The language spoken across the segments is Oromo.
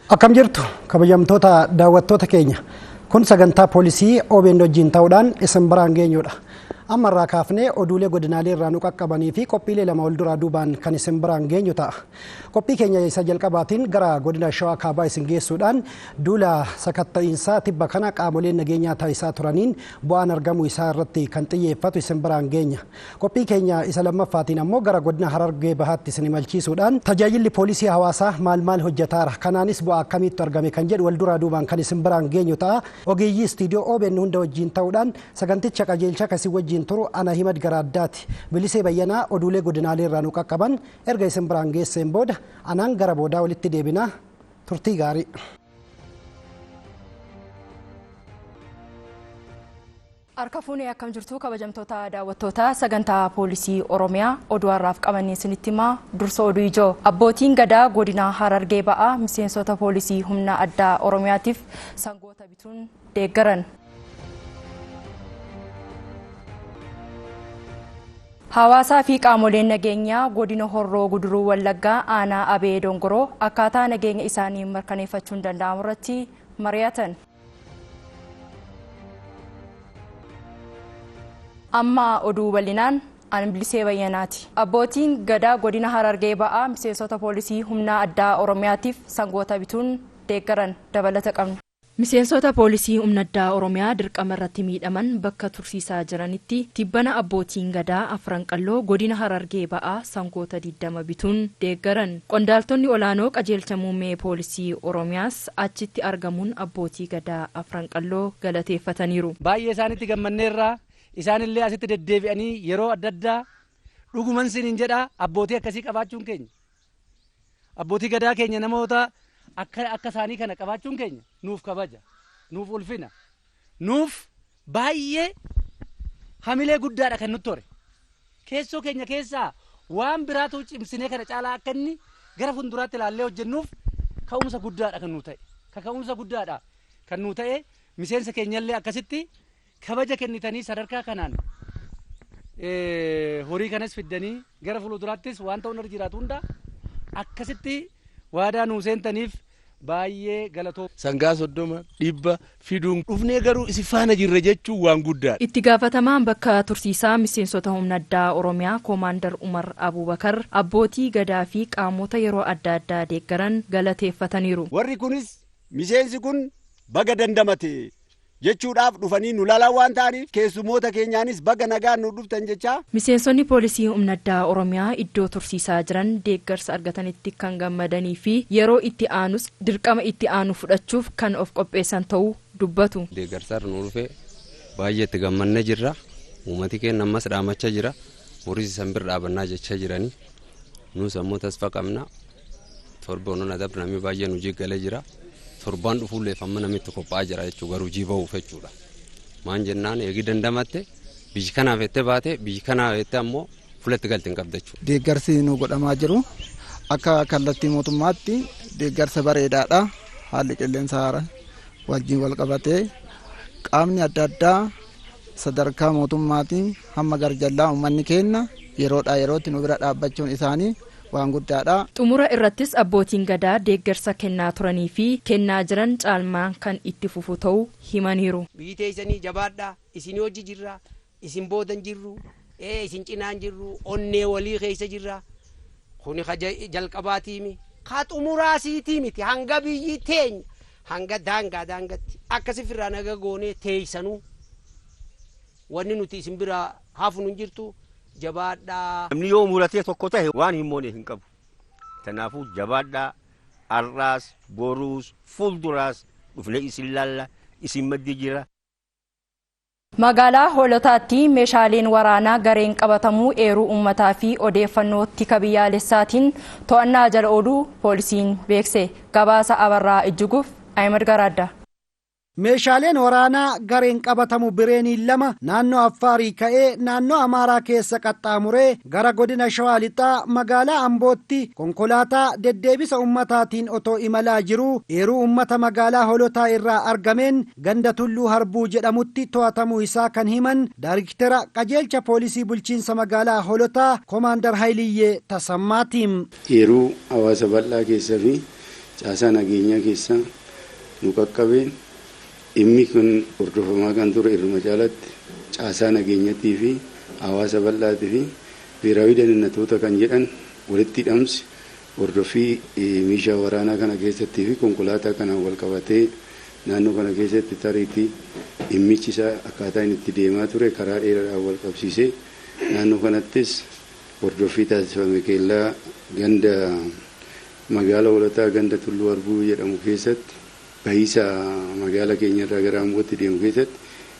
Akkam jirtu kabajamtoota daawwattoota keenya kun sagantaa poolisii OBN wajjin ta'uudhaan isin biraan geenyudha. Amma irraa kaafnee oduulee godinaalee irraa nu qaqqabanii fi qophiilee lama wal duraa duubaan kan isin biraan geenyu ta'a. Qophii keenya isa jalqabaatiin gara godina Shawaa Kaabaa isin geessuudhaan duula sakatta'iinsaa tibba kana qaamoleen nageenyaa taasisaa turaniin bu'aan argamuu isaa irratti kan xiyyeeffatu isin biraan geenya. Qophii keenya isa lammaffaatiin ammoo gara godina Harargee Bahaatti isin imalchiisuudhaan tajaajilli poolisii hawaasaa maal hojjetaara kanaanis bu'aa akkamiitu argame kan jedhu wal duraa duubaan kan isin biraan geenyu ta'a. Ogeeyyii istiidiyoo OBN hunda wajjin ta'uudhaan saganticha qajeelcha kasii wajjin turu ana Himad Garaaddaati. Bilisee Bayyanaa oduulee godinaalee irraa nu qaqqaban erga isin biraan geesseen booda anaan gara boodaa walitti deebina. Turtii gaarii. Harka fuunee akkam jirtu kabajamtoota daawwattoota sagantaa poolisii Oromiyaa oduu har'aaf qabannee isinitti himaa dursa oduu ijoo abbootiin gadaa godina Harargee Ba'aa miseensota poolisii humna addaa Oromiyaatiif sangoota bituun deeggaran. Hawaasaa fi qaamoleen nageenyaa godina Horroo Guduruu Wallaggaa aanaa Abee Dongoroo akkaataa nageenya isaanii mirkaneeffachuun danda'amu irratti mari'atan. Amma oduu bal'inaan an Bilisee Bayyanaati. Abbootiin gadaa godina Harargee Ba'aa miseensota poolisii humna addaa Oromiyaatiif sangoota bituun deeggaran dabalata qabna. Miseensota poolisii humna addaa Oromiyaa dirqama irratti miidhaman bakka tursiisaa jiranitti tibbana abbootiin gadaa afran qalloo godina Harargee Ba'aa sangoota 20 bituun deeggaran. Qondaaltonni olaanoo qajeelcha muummee poolisii Oromiyaas achitti argamuun abbootii gadaa afran qalloo galateeffataniiru. Baay'ee isaanitti gammanneerra isaanillee asitti deddeebi'anii yeroo adda addaa dhuguman siniin jedha abbootii akkasii qabaachuun keenya. Abbootii gadaa keenya namoota akka isaanii kana qabaachuun keenya nuuf kabaja, nuuf ulfina, nuuf baay'ee hamilee guddaadha kan nutti hore. Keessoo keenya keessaa waan biraatu cimsinee kana caalaa akka inni gara fuulduraatti ilaallee hojjennuuf ka'umsa guddaadha kan nu ta'e. Ka'umsa guddaadha kan nu ta'e miseensa keenyallee akkasitti kabaja kennitanii sadarkaa kanaan horii kanas fiddanii gara fuulduraattis waan ta'u irra jiraatu hunda akkasitti waadaa nuu seentaniif baay'ee galatoo. Sangaa 30 fiduun dhufnee garuu isi faana jirre jechuun waan guddaadha. Itti gaafatamaan bakka tursiisaa miseensota humna addaa Oromiyaa Koomaandar Umar Abubakar abbootii gadaa fi qaamota yeroo adda addaa deeggaran galateeffataniiru. Warri kunis miseensi kun baga dandamate jechuudhaaf dhufanii nu laalaa waan ta'aniif keessumoota keenyaanis baga nagaan nu dhuftan jechaa. Miseensonni poolisii humna addaa Oromiyaa iddoo tursiisaa jiran deeggarsa argatanitti kan gammadanii fi yeroo itti aanus dirqama itti aanu fudhachuuf kan of qopheessan ta'uu dubbatu. Deeggarsa nu dhufe baay'ee itti gammannee jirra. Uummati keenya ammas dhaamachaa jira. Horii isan bir dhaabannaa jechaa jiranii. Nus ammoo tasfa qabna. Torban adabna namni baay'ee nu jiggalee jira. Torban dhufuulleef amma namitti qophaa'aa jira jechuudha garuu jiibaa uffechuudha. Maan jennaan eegi dandamatte biyyi kanaaf itti baate biyyi kanaaf itti ammoo fulatti galtiin qabdachuudha. Deeggarsi nu godhamaa jiru akka kallattii mootummaatti deeggarsa bareedaadha. Haalli qilleensa haara wajjin wal qabatee qaamni adda addaa sadarkaa mootummaatiin hamma garjallaa uummanni keenya yeroodhaa yerootti nu bira dhaabbachuun isaanii waan guddaadha. Xumura irrattis abbootiin gadaa deeggarsa kennaa turanii fi kennaa jiran caalmaan kan itti fufu ta'uu himaniiru. Biyyi teessanii jabaadhaa isin hojii jirra isin boodan jirru isin cinaan jirru onnee walii keessa jirra kuni jalqabaatiimi ka xumuraasiitii miti hanga biyyi teenya hanga daangaatti akkasifirraa naga goonee teessanuu wanni nuti isin biraa hafu nun jirtu. Jabaadhaa. Namni yoo muratee tokko ta'e waan himoone hin qabu. Kanaafuu jabaadhaa har'aas boruus fuulduraas dhufnee isin laalla isin maddi jira. Magaalaa Hoolotaatti meeshaaleen waraanaa gareen qabatamuu eeruu uummataa fi odeeffannoo tika biyyaalessaatiin to'annaa jala ooluu poolisiin beekse. Gabaasa Abarraa Ijjiguuf Ahimad Garaaddaa. Meeshaaleen waraanaa gareen qabatamu bireenii 2 naannoo Affaarii ka'ee naannoo Amaaraa keessa qaxxaamuree gara godina Shawaa Lixaa magaalaa Ambootti konkolaataa deddeebisa ummataatiin otoo imalaa jiru eeruu ummata magaalaa Hoolotaa irraa argameen ganda Tulluu Harbuu jedhamutti to'atamuu isaa kan himan Daayirktara qajeelcha poolisii bulchiinsa magaalaa Hoolotaa Koomaandar Hayliyyee Tasammaatiim. Eeruu hawaasa bal'aa keessaa fi caasaa nageenyaa keessa nu qaqqabeen dhimmi kun hordofamaa kan ture irruma caalatti caasaa nageenyaatii fi hawaasa bal'aatii fi biiraawi dannatoota kan jedhan walitti hidhamsi hordoffii meeshaa waraanaa kana keessattii fi konkolaataa kanaan wal qabatee naannoo kana keessatti tariitii dhimmichi isaa akkaataa inni itti deemaa ture karaa dheeraadhaan wal qabsiisee naannoo kanattis hordoffii taasifame keellaa ganda magaalaa hoolataa ganda Tulluu Arbuu jedhamu keessatti bahiisa magaalaa keenya irraa gara Ambootti deemu keessatti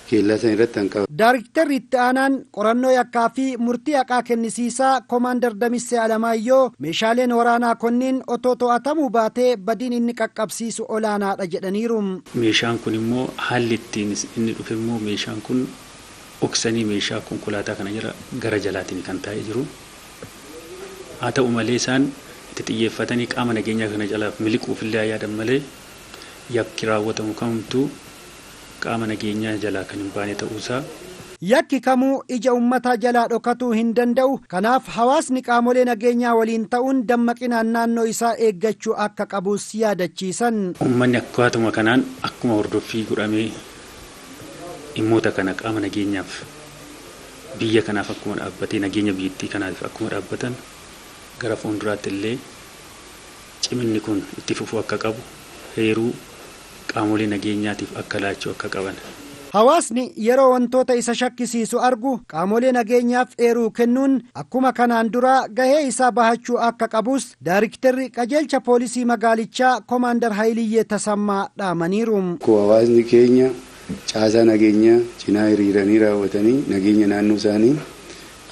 keellaa san irratti hanqaba. Daayiriktarri itti aanaan qorannoo yakkaa fi murtii haqaa kennisiisaa Koomaandar Damissee Alamaayyoo meeshaaleen waraanaa kunniin otoo to'atamuu baatee badiin inni qaqqabsiisu olaanaadha jedhaniiru. Meeshaan kun immoo haalli ittiin inni dhufe immoo meeshaan kun oksanii meeshaa konkolaataa kana jira gara jalaatiin kan taa'ee jiru. Haa ta'u malee isaan itti xiyyeeffatanii qaama nageenyaa kana jalaaf miliquufillee yaadan malee yakki raawwatamu kamtuu qaama nageenyaa jalaa kan hin baane ta'uusaa. Yakki kamuu ija uummataa jalaa dhokatuu hin danda'u. Kanaaf hawaasni qaamolee nageenyaa waliin ta'uun dammaqinaan naannoo isaa eeggachuu akka qabus yaadachiisan. Uummanni akkaatuma kanaan akkuma hordoffii godhamee dhimmoota kana qaama nageenyaaf biyya kanaaf akkuma dhaabbatee nageenya biyyattii kanaaf akkuma dhaabbatan gara fuulduraatti illee ciminni kun itti fufuu akka qabu heeruu qaamolee nageenyaatiif akka laachuu akka qaban. Hawaasni yeroo wantoota isa shakkisiisu argu qaamolee nageenyaaf eeruu kennuun akkuma kanaan dura gahee isaa bahachuu akka qabus Daayiriktarri qajeelcha poolisii magaalichaa Koomaandar Hayiliyyee Tasammaa dhaamaniiru. Hawaasni keenya caasaa nageenyaa cinaa hiriiranii raawwatanii nageenya naannoo isaanii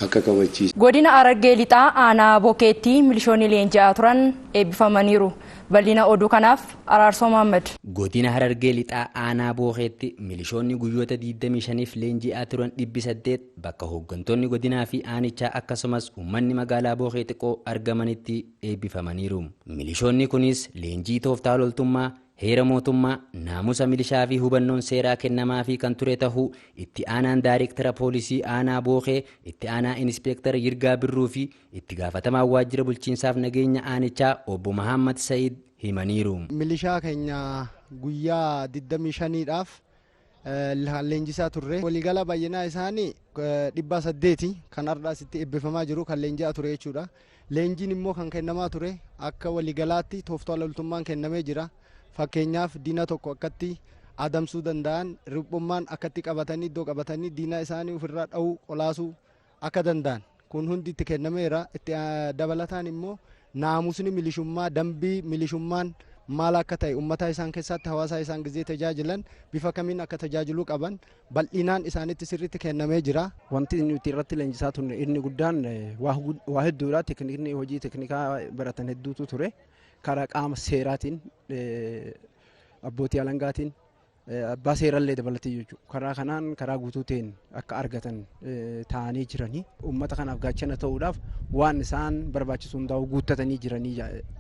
akka kabachiisu. Godina Harargee Lixaa aanaa Bokeetti milishoonni leenji'aa turan eebbifamaniiru. Bal'ina oduu kanaaf Araarsoo Mohaammed. Godina Harargee Lixaa aanaa Bokeetti milishoonni guyyoota 25f leenji'aa turan 800 bakka hooggantoonni godinaa fi aanichaa akkasumas uummanni magaalaa Bokee xiqqoo argamanitti eebbifamaniiru. Milishoonni kunis leenjii tooftaa loltummaa heera mootummaa naamusa milishaa fi hubannoon seeraa kennamaa fi kan ture tahuu itti aanaan Daayiriktara poolisii aanaa Bokee itti aanaa Inispeektara Yirgaa Birruu fi itti gaafatamaa waajjira bulchiinsaaf nageenya aanichaa obbo Mahammad Sa'iid himaniiru. Milishaa keenya guyyaa 25dhaaf leenjisaa turre waliigala baay'inaa isaanii 800 kan ardhaasitti eebbifamaa jiru kan leenji'aa ture jechuudha. Leenjiin immoo kan kennamaa ture akka waliigalaatti tooftaa loltummaan kennamee jira. Fakkeenyaaf diina tokko akkatti adamsuu danda'an riphummaan akkatti qabatanii iddoo qabatanii diina isaanii ofirraa dha'uu qolaasuu akka danda'an kun hundi itti kennameera. Itti dabalataan immoo naamusni milishummaa dambii milishummaan maal akka ta'e uummataa isaan keessatti hawaasaa isaan gizee tajaajilan bifa kamiin akka tajaajiluu qaban bal'inaan isaanitti sirriitti kennamee jira. Wanti nuti irratti leenjisaa turre inni guddaan waa hedduudha. Teknikni hojii teknikaa baratan hedduutu ture. Karaa qaama seeraatiin abbootii alangaatiin abbaa seerallee dabalatee jechuudha. Karaa kanaan karaa guutuu ta'een akka argatan ta'anii jiranii uummata kanaaf gaachana ta'uudhaaf waan isaan barbaachisu hundaa'u guuttatanii jiranii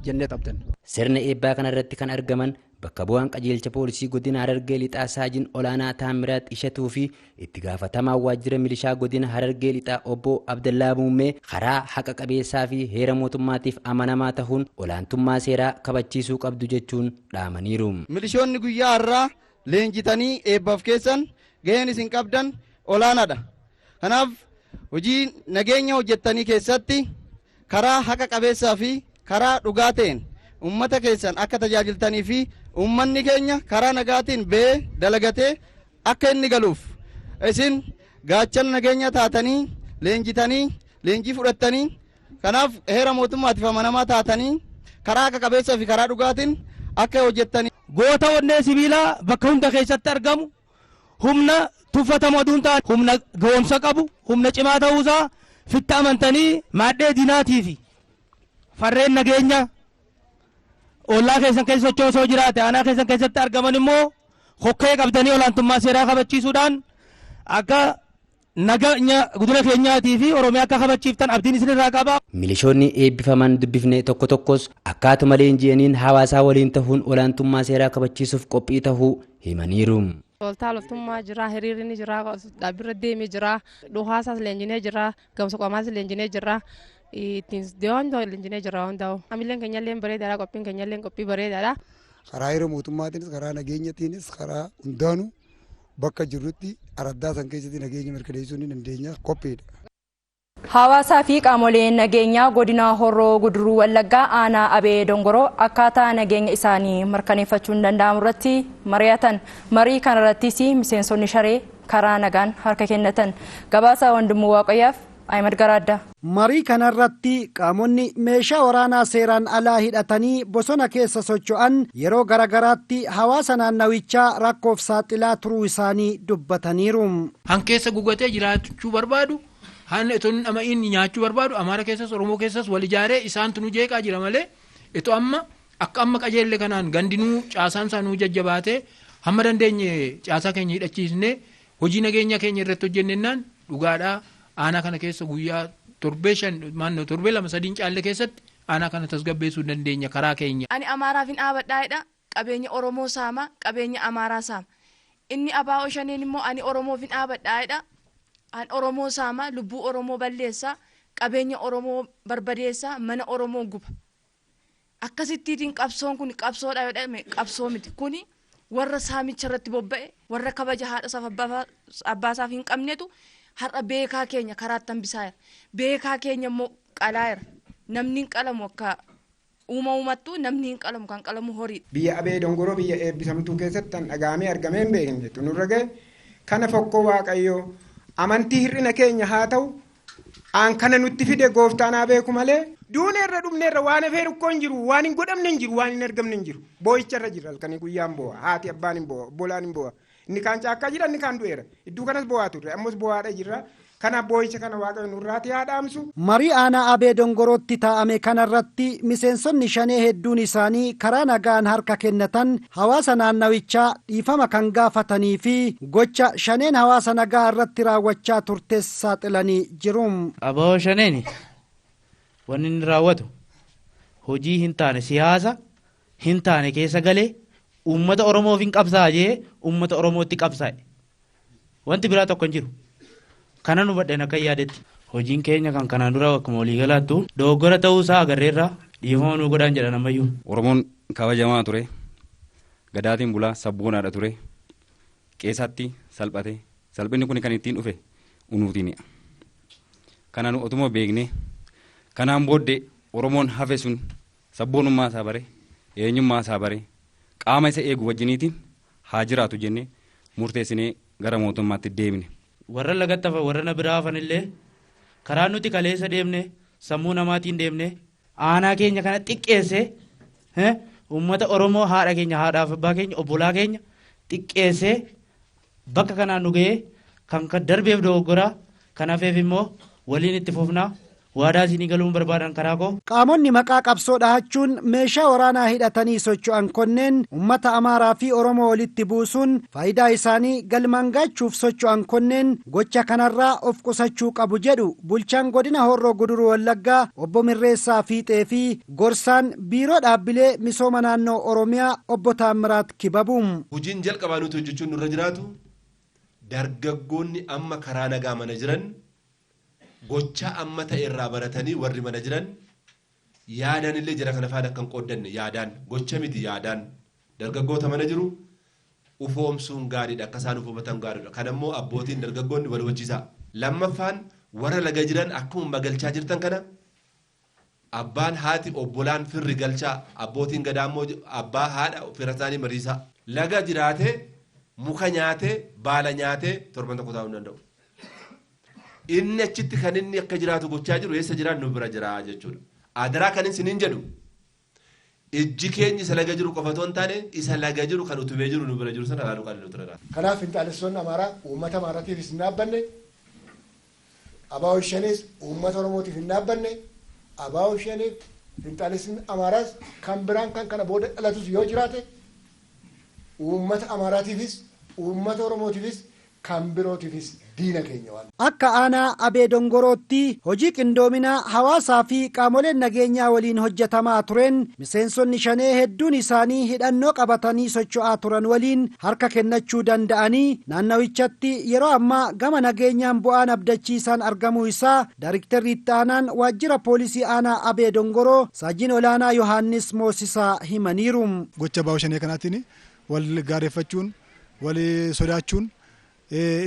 jennee qabdan. Sirna eebbaa kanarratti kan argaman bakka bu'aan qajeelcha poolisii godina Harargee Lixaa Saajin Olaanaa Taamiraat Ishatuu fi itti gaafatamaa waajjira milishaa godina Harargee Lixaa obbo Abdallaa Muummee karaa haqa qabeessaa fi heera mootummaatiif amanamaa ta'uun olaantummaa seeraa kabachiisuu qabdu jechuun dhaamaniiru. Milishoonni guyyaa har'aa leenjitanii eebbaaf keessan gaheen isin qabdan olaanaadha. Kanaaf hojii nageenya hojjettanii keessatti karaa haqa qabeessaa fi karaa dhugaa ta'een ummata keessan akka tajaajiltanii fi ummanni keenya karaa nagaatiin ba'ee dalagatee akka inni galuuf isin gaachana nageenya taatanii leenjitanii leenjii fudhattanii kanaaf heera mootummaatiif amanamaa taatanii karaa haqa qabeessaa fi karaa dhugaatiin akka hojjettanii. Goota onnee sibiilaa bakka hunda keessatti argamu humna tuffatamu aduun ta'an humna ga'umsa qabu humna cimaa ta'uusaa fitti amantanii maadhee diinaatii fi farreen nageenya ollaa keessan keessa sochoosoo jiraate aanaa keessan keessatti argaman immoo hokkee qabdanii olaantummaa seeraa kabachiisuudhaan akka nageenya guddina keenyaatii fi Oromiyaa akka kabachiiftan abdiin isinirraa qaba. Milishoonni eebbifaman dubbifne tokko tokkos akkaatuma leenji'aniin hawaasaa waliin ta'uun olaantummaa seeraa kabachiisuuf qophii ta'uu himaniiru. Toltaa loltummaa jira, hiriirri jira, dhaabbirra deemee jira, dhuhaasaas leenjinee jira, gamsa qamaas leenjinee jira. ittiin diyoon tolchinee jirra hundaa'u. Amilleen keenyallee bareedaadha, qophiin keenyallee qophii bareedaadha. Karaa yeroo mootummaatiinis karaa nageenyatiinis karaa hundaanuu bakka jirrutti araddaa san keessatti nageenya mirkaneessuu ni dandeenya qophiidha. Hawaasaa fi qaamoleen nageenyaa godina Horroo Guduruu Wallaggaa aanaa Abee Dongoroo akkaataa nageenya isaanii mirkaneeffachuun danda'amu irratti mari'atan. Marii kanarrattis miseensonni sharee karaa nagaan harka kennatan. Gabaasa Wandimuu Waaqayyaaf Ahmed Garaaddaa. Marii kanarratti qaamonni meeshaa waraanaa seeraan alaa hidhatanii bosona keessa socho'an yeroo garagaraatti hawaasa naannawichaa rakkoof saaxilaa turuu isaanii dubbataniiru. Hankeessa gugatee jiraachuu barbaadu. Haan etoon nama inni nyaachuu barbaadu Amaara keessas Oromoo keessas wal ijaaree isaan tunu jeeqaa jira malee etoo amma akka amma qajeelle kanaan gandinuu caasaan isaanuu jajjabaatee hamma dandeenye caasaa keenya hidhachiisnee hojii nageenya keenya irratti hojjennennaan dhugaadhaa aanaa kana keessa guyyaa torbee 2-3 caalle keessatti aanaa kana tasgabbeessuu dandeenya karaa keenya. Ani Amaaraaf hin dhaabadhaa'edha. Qabeenya Oromoo saama, qabeenya Amaaraa saama. Inni abaa'oo shaneen immoo ani Oromoof hin dhaabadhaa'edha. An Oromoo saama, lubbuu Oromoo balleessa, qabeenya Oromoo barbadeessa, mana Oromoo guba. Akkasittiin qabsoon kun qabsoodha yoo jedhame qabsoo miti. Kuni warra saamicha irratti bobba'e, warra kabaja haadhasaaf abbaasaaf hin qabnetu har'a beekaa keenya karaatti hambisaa jira. Beekaa keenya immoo qalaa jira. Namni hin qalamu akka uumamumattuu namni hin qalamu kan qalamu horii. Biyya Abee Dongoroo biyya eebbisamtuu keessatti kan dhagaamee argamee hin beekan jettu nurra gahe kana fokkoo Waaqayyoo amantii hir'ina keenya haa ta'u aan kana nutti fide gooftaan haa beeku malee duuneerra dhumneerra waan hafee rukkoo hin jiru waan hin godhamne hin jiru waan hin argamne hin jiru boo'icharra jira halkanii guyyaan boo'a haati abbaan hin boo'a obbolaan hin boo'a inni kaan caakkaa jira inni kaan du'eera iddoo kanas boo'aa turre ammas boo'aadha jirra kana boo'icha kana Waaqayyo nurraati haa dhaamsu. Marii aanaa Abee Dongorootti taa'ame kanarratti miseensonni shanee hedduun isaanii karaa nagaan harka kennatan hawaasa naannawichaa dhiifama kan gaafatanii fi gocha shaneen hawaasa nagaa irratti raawwachaa turtes saaxilanii jiru. Aboo shaneen wanni inni raawwatu hojii hin taane siyaasa hin taane keessa galee uummata Oromoof hin qabsaa jee uummata Oromootti qabsaa'e wanti biraa tokko hin jiru. Kana nu badheen akka yaadetti hojiin keenya kan kanaan dura akkuma walii galaattu dogoggora ta'uu isaa agarreerra dhiifama nu godhaan jedhan ammayyuu. Oromoon kabajamaa ture gadaatiin bulaa sabboonaadha ture qeesatti salphate salphinni kun kan ittiin dhufe unuutiinidha. Kana nu otuma beekne kanaan booddee Oromoon hafe sun sabboonummaa isaa bare eenyummaa isaa bare qaama isa eegu wajjiniitiin haa jiraatu jennee murteessinee gara mootummaatti deemne. Warra lagattafa warra na biraa hafanillee karaa nuti kaleessa deemne sammuu namaatiin deemne aanaa keenya kana xiqqeesse uummata Oromoo haadha keenya haadhaaf abbaa keenya obbolaa keenya xiqqeesse bakka kanaan nu ga'ee kan darbeef dogoggoraa kan hafeef immoo waliin itti fufnaa waadaa isinii galuun barbaadan karaa koo. Qaamonni maqaa qabsoo dhahachuun meeshaa waraanaa hidhatanii socho'an kunneen uummata Amaaraa fi Oromoo walitti buusuun faayidaa isaanii galmaan gaachuuf socho'an kunneen gocha kanarraa of qusachuu qabu jedhu bulchaan godina Horroo Guduruu Wallaggaa obbo Mirreessaa Fiixee fi gorsaan biiroo dhaabbilee misooma naannoo Oromiyaa obbo Taammiraat Kibabuum. Hojiin jalqabaa nuti hojjechuun nurra jiraatu dargaggoonni amma karaa nagaa mana jiran gocha amma ta'e irraa baratanii warri mana jiran yaadaan illee jira kana faana kan qooddanne yaadaan gocha miti yaadaan dargaggoota mana jiru ufoomsuun gaariidha akka isaan ufoomatan gaariidha kan ammoo abbootiin dargaggoonni wal hubachiisaa lammaffaan warra laga jiran akkuma magalchaa jirtan kana abbaan haati obbolaan firri galchaa abbootiin gadaa ammoo abbaa haadha fira isaanii mariisaa laga jiraatee muka nyaatee baala nyaatee torban tokko taa'uu hin danda'u. Inni achitti kan inni akka jiraatu gochaa jiru eessa jiraan nu bira jira jechuudha. Adaraa kan isiniin jedhu ijji keenya isa laga jiru qofa otoo hin taane isa laga jiru kan utubee jiru nu bira jiru sana ilaaluu qabu nuti irraa. Kanaaf finxaalessoonni Amaaraa uummata Amaaraatiifis hin dhaabbanne abaa'oo shanees uummata Oromootiif hin dhaabbanne abaa'oo shaneef finxaalessonni Amaaraas kan biraan kan kana booda dhalatus yoo jiraate uummata Amaaraatiifis uummata Oromootiifis kan birootiifis diina keenya waan. Akka aanaa Abee Dongorootti hojii qindoominaa hawaasaa fi qaamoleen nageenyaa waliin hojjetamaa tureen miseensonni shanee hedduun isaanii hidhannoo qabatanii socho'aa turan waliin harka kennachuu danda'anii naannawichatti yeroo ammaa gama nageenyaan bu'aan abdachiisaan argamuu isaa Daayiriktarri itti aanaan waajjira poolisii aanaa Abee Dongoroo Saajin Olaanaa Yohaannis Moosisaa himaniiru. Gocha baa'oo shanee kanaatiin wal gaarreeffachuun wal sodaachuun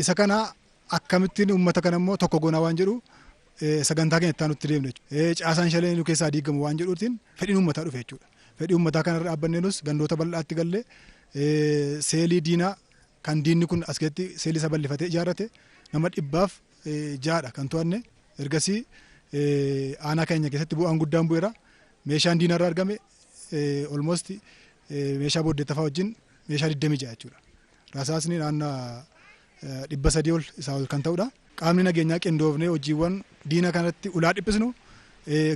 isa kana akkamittiin uummata kana immoo tokko goonaa waan jedhu sagantaa keenya itti aanutti deemne caasaan shalee nu keessaa diigamu waan jedhuutiin fedhiin uummataa dhufe jechuudha. Fedhii uummataa kanarra dhaabbanneenus gandoota bal'aatti gallee seelii diinaa kan diinni kun as keessatti seelii isa bal'ifatee ijaarrate nama 600 kan to'anne ergasii aanaa keenya keessatti bu'aan guddaan bu'eera. Meeshaan diinarraa argame almost meeshaa booddeettafaa wajjin meeshaa 26 jechuudha. Rasaasni naannoo 300 ol isaa ol kan ta'udha. Qaamni nageenyaa qindoofnee hojiiwwan diina kanatti ulaa dhiphisnu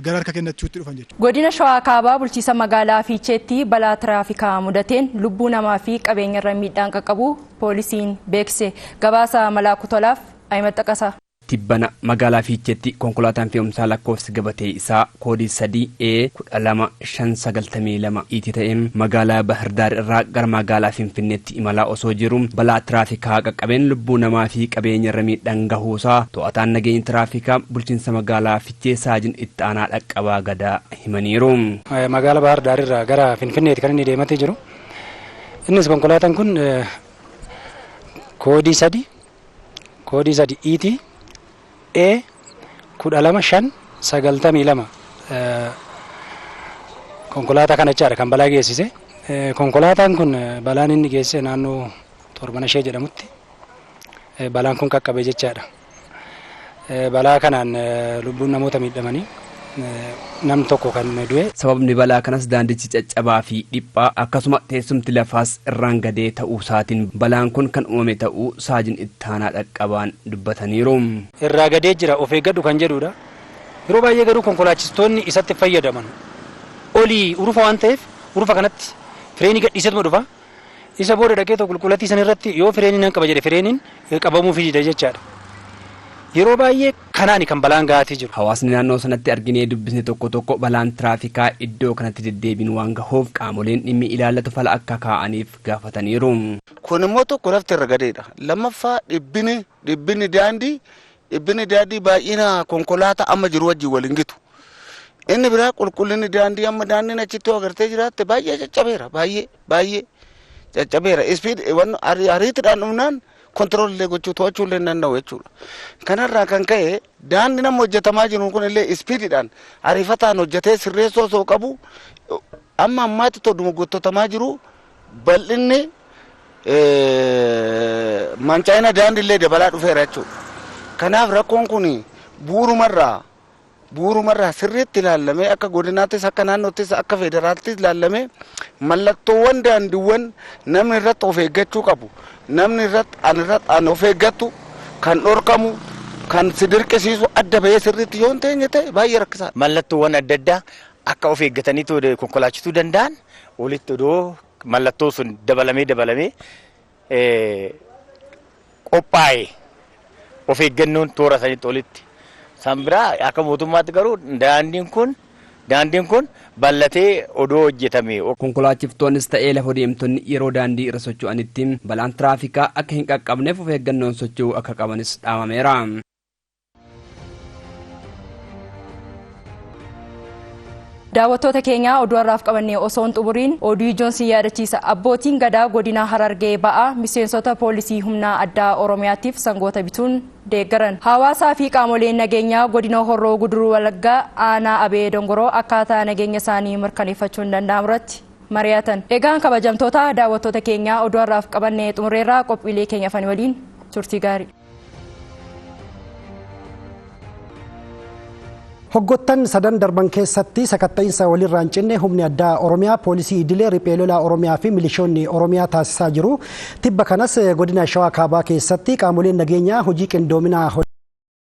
gara harka kennachuutti dhufan jechuudha. Godina Shawaa Kaabaa bulchiinsa magaalaa Fiicheetti balaa tiraafikaa mudateen lubbuu namaa fi qabeenyarra miidhaan qaqqabu poolisiin beekse. Gabaasa Malaakuu Tolaaf Ahimed Xaqasaa. Tibbana magaalaa Fiicheetti konkolaataan fe'umsaa lakkoofsi gabatee isaa koodii 3E12592 itti ta'een magaalaa Bahirdaar irraa gara magaalaa Finfinneetti imalaa osoo jiru balaa tiraafikaa qaqqabeen lubbuu namaa fi qabeenyarra miidhaan gahuusaa to'ataan nageenya tiraafikaa bulchiinsa magaalaa Fiichee Saajin itti aanaa dhaqqabaa gadaa himaniiru. Magaalaa Bahirdaar irraa gara Finfinneetti kan inni deematee jiru. Innis konkolaataan kun koodii 3 itti E12592 konkolaataa kana jechaadha kan balaa geessise. Konkolaataan kun balaan inni geesse naannoo Torbanashee jedhamutti balaan kun qaqqabe jechaadha. Balaa kanaan lubbuun namoota miidhamanii namni tokko kan du'e. Sababni balaa kanas daandichi caccabaa fi dhiphaa akkasuma teessumti lafaas irraan gadee ta'uu isaatiin balaan kun kan uumame ta'uu Saajin itti aanaa dhaqqabaan dubbataniiru. Irraa gadee jira of eeggadhu kan jedhudha. Yeroo baay'ee garuu konkolaachistoonni isatti fayyadaman olii urufa waan ta'eef urufa kanatti fireenii gadhiisetuma dhufa. Isa booda dhaqee tokko qulqullatii san irratti yoo fireeniin nan qaba jedhe fireeniin qabamuu fida jechaadha. Yeroo baay'ee kanaani kan balaan gahaatee jiru. Hawaasni naannoo sanatti arginee dubbisne tokko balaan tiraafikaa iddoo kanatti deddeebiin waan gahuuf qaamoleen dhimmi ilaallatu fala akka kaa'aniif gaafataniiru. Kun immoo tokko lafti irra gadeedha. Lammaffaa dhibbinni daandii baay'ina konkolaataa amma jiru wajjin waliin gitu. Inni biraa qulqullinni daandii amma daandiin achitti agartee jiraatte baay'ee caccabeera baay'ee caccabeera. Ariitiidhaan dhumnaan kontiroollee gochuu to'achuu illee danda'u jechuudha. Kanarraa kan ka'e daandii nama hojjetamaa jiru kun illee ispiididhaan ariifataan hojjetee sirreessoo osoo qabu amma ammaatti toduma gottotamaa jiru bal'inni mancaa'ina daandii illee dabalaa dhufeera jechuudha. Kanaaf rakkoon kun bu'uurumarraa sirriitti ilaallamee akka godinaattis akka naannoottis akka federaalaattis ilaallamee mallattoowwan daandiiwwan namni irratti of eeggachuu qabu. Namni irratti an of eeggattu kan dhorkamu kan si dirqisiisu adda bahee sirriitti yoo hin teenye ta'e baay'ee rakkisaadha. Mallattoowwan adda addaa akka of eeggatanii konkolaachisuu danda'an walitti odoo mallattoo sun dabalamee qophaa'e of eeggannoon toora sanitti olitti. San biraa akka mootummaatti garuu daandiin kun bal'atee odoo hojjetame. Konkolaachiftoonnis ta'ee lafa deemtonni yeroo daandii irra socho'anitti balaan tiraafikaa akka hin qaqqabneef of eeggannoon socho'uu akka qabanis dhaamameera. Daawwattoota keenya oduu har'aaf qabannee osoo hin xumuriin oduu ijoon si yaadachiisa. Abbootiin gadaa godina Harargee ba'aa miseensota poolisii humnaa addaa Oromiyaatiif sangoota bituun deeggaran. Hawaasaa fi qaamoleen nageenyaa godina Horroo Guduruu Wallaggaa aanaa Abee Dongoroo akkaataa nageenya isaanii mirkaneeffachuun danda'amu irratti mari'atan. Egaan kabajamtoota daawwattoota keenya oduu har'aaf qabannee xumureerraa qophiilee keenya afaan waliin turtii gaarii. Hoggottan sadan darban keessatti sakatta'insa walirraa hin cinne humni addaa Oromiyaa poolisii idilee riphee lolaa Oromiyaa fi milishoonni Oromiyaa taasisaa jiru. Tibba kanas godina Shawaa Kaabaa keessatti qaamoleen nageenyaa hojii qindoominaa